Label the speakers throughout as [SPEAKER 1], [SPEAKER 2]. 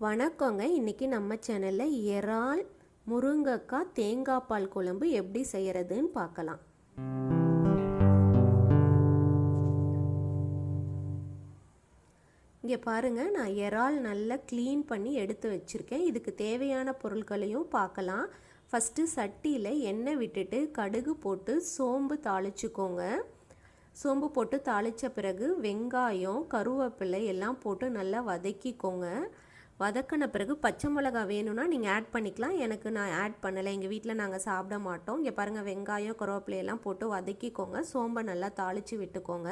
[SPEAKER 1] வணக்கங்க. இன்றைக்கி நம்ம சேனலில் இறால் முருங்கைக்காய் தேங்காய் பால் குழம்பு எப்படி செய்கிறதுன்னு பார்க்கலாம். இங்கே பாருங்கள், நான் இறால் நல்லா க்ளீன் பண்ணி எடுத்து வச்சுருக்கேன். இதுக்கு தேவையான பொருட்களையும் பார்க்கலாம். ஃபஸ்ட்டு சட்டியில் எண்ணெய் விட்டுட்டு கடுகு போட்டு சோம்பு தாளிச்சுக்கோங்க. சோம்பு போட்டு தாளித்த பிறகு வெங்காயம், கருவேப்பிலை எல்லாம் போட்டு நல்லா வதக்கிக்கோங்க. வதக்கின பிறகு பச்சை மிளகா வேணும்னா நீங்கள் ஆட் பண்ணிக்கலாம். நான் ஆட் பண்ணலை, எங்கள் வீட்டில் நாங்கள் சாப்பிட மாட்டோம். இங்கே பாருங்கள், வெங்காயம் கருவேப்பிலையெல்லாம் போட்டு வதக்கிக்கோங்க. சோம்பை நல்லா தாளித்து விட்டுக்கோங்க.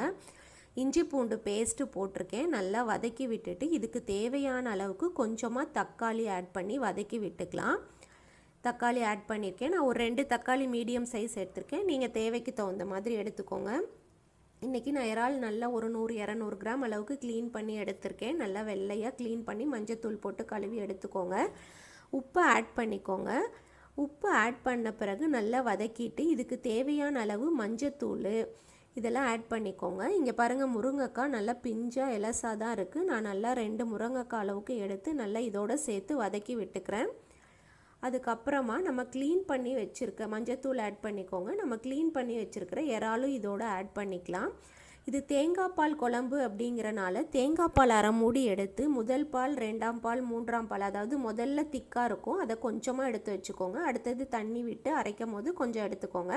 [SPEAKER 1] இஞ்சி பூண்டு பேஸ்ட்டு போட்டிருக்கேன். நல்லா வதக்கி விட்டுட்டு இதுக்கு தேவையான அளவுக்கு கொஞ்சமாக தக்காளி ஆட் பண்ணி வதக்கி விட்டுக்கலாம். தக்காளி ஆட் பண்ணியிருக்கேன். நான் ஒரு 2 தக்காளி மீடியம் சைஸ் எடுத்திருக்கேன். நீங்கள் தேவைக்கு தகுந்த மாதிரி எடுத்துக்கோங்க. இன்றைக்கி நான் இறால் நல்லா ஒரு 100-200 கிராம் அளவுக்கு க்ளீன் பண்ணி எடுத்திருக்கேன். நல்லா வெள்ளையாக க்ளீன் பண்ணி மஞ்சத்தூள் போட்டு கழுவி எடுத்துக்கோங்க. உப்பு ஆட் பண்ணிக்கோங்க. உப்பு ஆட் பண்ண பிறகு நல்லா வதக்கிட்டு இதுக்கு தேவையான அளவு மஞ்சத்தூள் இதெல்லாம் ஆட் பண்ணிக்கோங்க. இங்கே பாருங்கள், முருங்கைக்காய் நல்லா பிஞ்சாக இலசாக தான் இருக்குது. நான் நல்லா 2 முருங்கைக்காய் அளவுக்கு எடுத்து நல்லா இதோடு சேர்த்து வதக்கி விட்டுக்கிறேன். அதுக்கப்புறமா நம்ம க்ளீன் பண்ணி வச்சுருக்க மஞ்சத்தூள் ஆட் பண்ணிக்கோங்க. நம்ம க்ளீன் பண்ணி வச்சுருக்கிற இறாலும் இதோடு ஆட் பண்ணிக்கலாம். இது தேங்காய் பால் குழம்பு அப்படிங்கிறனால தேங்காய் பால் அரை மூடி எடுத்து முதல் பால், 2ஆம் பால், 3ஆம் பால், அதாவது முதல்ல திக்காக இருக்கும் அதை கொஞ்சமாக எடுத்து வச்சுக்கோங்க. அடுத்தது தண்ணி விட்டு அரைக்கும் போது கொஞ்சம் எடுத்துக்கோங்க.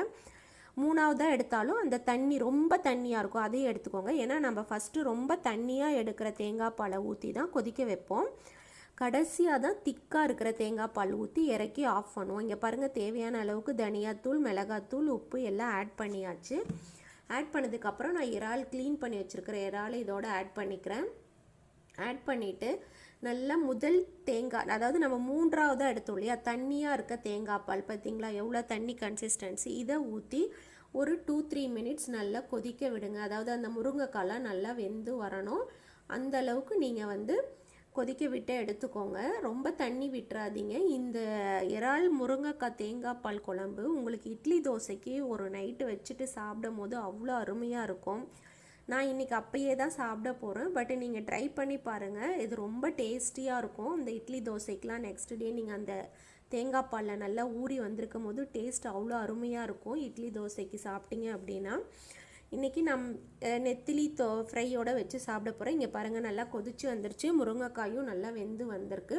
[SPEAKER 1] 3ஆவதாக எடுத்தாலும் அந்த தண்ணி ரொம்ப தண்ணியாக இருக்கும், அதையும் எடுத்துக்கோங்க. ஏன்னா நம்ம ஃபஸ்ட்டு ரொம்ப தண்ணியாக எடுக்கிற தேங்காய் பாலை ஊற்றி தான் கொதிக்க வைப்போம். கடைசியாக தான் திக்காக இருக்கிற தேங்காய் பால் ஊற்றி இறக்கி ஆஃப் பண்ணுவோம். இங்கே பாருங்கள், தேவையான அளவுக்கு தனியாத்தூள், மிளகாத்தூள், உப்பு எல்லாம் ஆட் பண்ணியாச்சு. ஆட் பண்ணதுக்கப்புறம் நான் இறால் க்ளீன் பண்ணி வச்சுருக்கிற இறாலை இதோடு ஆட் பண்ணிக்கிறேன். ஆட் பண்ணிவிட்டு நல்லா முதல் தேங்காய், அதாவது நம்ம 3ஆவதாக எடுத்தோம் இல்லையா, தண்ணியாக இருக்க தேங்காய் பால் பார்த்திங்களா எவ்வளோ தண்ணி கன்சிஸ்டன்சி, இதை ஊற்றி ஒரு 2-3 மினிட்ஸ் நல்லா கொதிக்க விடுங்க. அதாவது அந்த முருங்கைக்காலாம் நல்லா வெந்து வரணும். அந்த அளவுக்கு நீங்கள் கொதிக்க விட்டு எடுத்துக்கோங்க. ரொம்ப தண்ணி விட்டுறாதீங்க. இந்த இறால் முருங்கைக்காய் தேங்காய் பால் குழம்பு உங்களுக்கு இட்லி தோசைக்கு ஒரு நைட்டு வச்சுட்டு சாப்பிடும் போது அவ்வளோ அருமையாக இருக்கும். நான் இன்றைக்கி அப்பயே தான் சாப்பிட போகிறேன். பட் நீங்கள் ட்ரை பண்ணி பாருங்கள், இது ரொம்ப டேஸ்டியாக இருக்கும். இந்த இட்லி தோசைக்கெலாம் நெக்ஸ்ட் டே நீங்கள் அந்த தேங்காய் பாலில் நல்லா ஊறி வந்திருக்கும் போது டேஸ்ட் அவ்வளோ அருமையாக இருக்கும். இட்லி தோசைக்கு சாப்பிட்டீங்க அப்படின்னா இன்றைக்கி நெத்திலி ஃப்ரையோடு வச்சு சாப்பிட போகிறேன். இங்கே பாருங்கள், நல்லா கொதிச்சு வந்துருச்சு. முருங்கைக்காயும் நல்லா வெந்து வந்திருக்கு.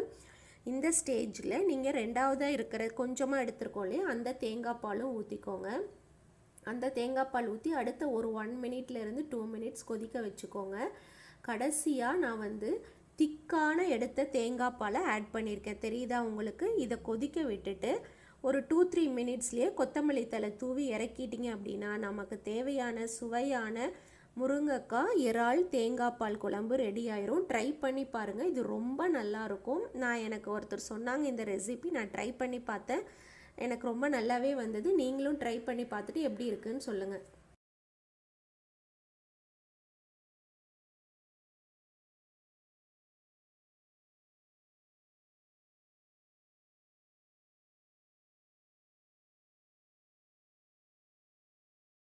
[SPEAKER 1] இந்த ஸ்டேஜில் நீங்கள் 2ஆவதாக இருக்கிற கொஞ்சமாக எடுத்துருக்கோம் இல்லையா, அந்த தேங்காய் பாலும் ஊற்றிக்கோங்க. அந்த தேங்காய் பால் ஊற்றி அடுத்த ஒரு 1 மினிட்லேருந்து 2 மினிட்ஸ் கொதிக்க வச்சுக்கோங்க. கடைசியாக நான் திக்கான எடுத்த தேங்காய் பாலை ஆட் பண்ணியிருக்கேன். தெரியுதா உங்களுக்கு? இதை கொதிக்க விட்டுட்டு ஒரு 2-3 மினிட்ஸ்லேயே கொத்தமல்லி தழை தூவி இறக்கிட்டிங்க அப்படின்னா நமக்கு தேவையான சுவையான முருங்கைக்காய் இறால் தேங்காய் பால் குழம்பு ரெடி ஆயிரும். ட்ரை பண்ணி பாருங்கள், இது ரொம்ப நல்லாயிருக்கும். எனக்கு ஒருத்தர் சொன்னாங்க இந்த ரெசிபி, நான் ட்ரை பண்ணி பார்த்தேன். எனக்கு ரொம்ப நல்லாவே வந்தது. நீங்களும் ட்ரை பண்ணி பார்த்துட்டு எப்படி இருக்குன்னு சொல்லுங்கள்.